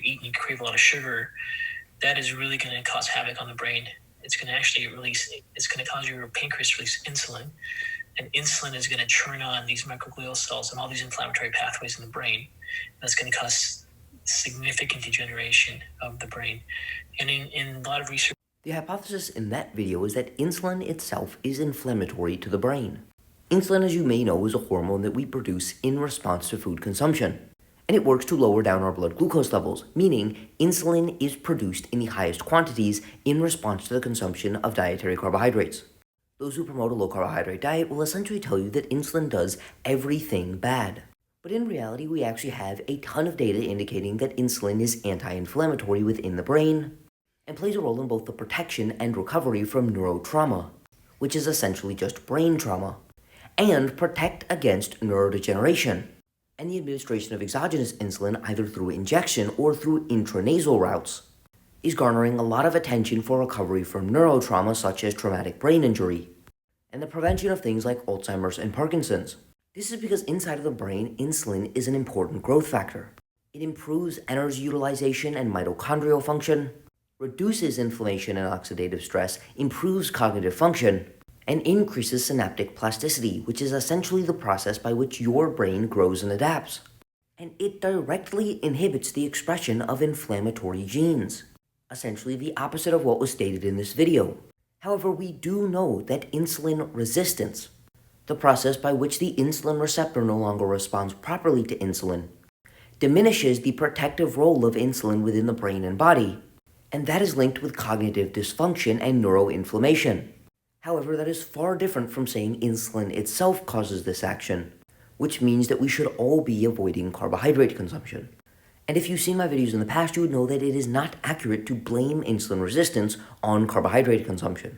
eat and you crave a lot of sugar, that is really going to cause havoc on the brain. It's going to actually it's going to cause your pancreas to release insulin. And insulin is going to turn on these microglial cells and all these inflammatory pathways in the brain. That's going to cause significant degeneration of the brain. And in a lot of research, the hypothesis in that video is that insulin itself is inflammatory to the brain. Insulin, as you may know, is a hormone that we produce in response to food consumption. And it works to lower down our blood glucose levels, meaning insulin is produced in the highest quantities in response to the consumption of dietary carbohydrates. Those who promote a low-carbohydrate diet will essentially tell you that insulin does everything bad. But in reality, we actually have a ton of data indicating that insulin is anti-inflammatory within the brain and plays a role in both the protection and recovery from neurotrauma, which is essentially just brain trauma, and protect against neurodegeneration. And the administration of exogenous insulin, either through injection or through intranasal routes, is garnering a lot of attention for recovery from neurotrauma such as traumatic brain injury, and the prevention of things like Alzheimer's and Parkinson's. This is because inside of the brain, insulin is an important growth factor. It improves energy utilization and mitochondrial function, reduces inflammation and oxidative stress, improves cognitive function, and increases synaptic plasticity, which is essentially the process by which your brain grows and adapts. And it directly inhibits the expression of inflammatory genes, essentially the opposite of what was stated in this video. However, we do know that insulin resistance, the process by which the insulin receptor no longer responds properly to insulin, diminishes the protective role of insulin within the brain and body, and that is linked with cognitive dysfunction and neuroinflammation. However, that is far different from saying insulin itself causes this action, which means that we should all be avoiding carbohydrate consumption. And if you've seen my videos in the past, you would know that it is not accurate to blame insulin resistance on carbohydrate consumption.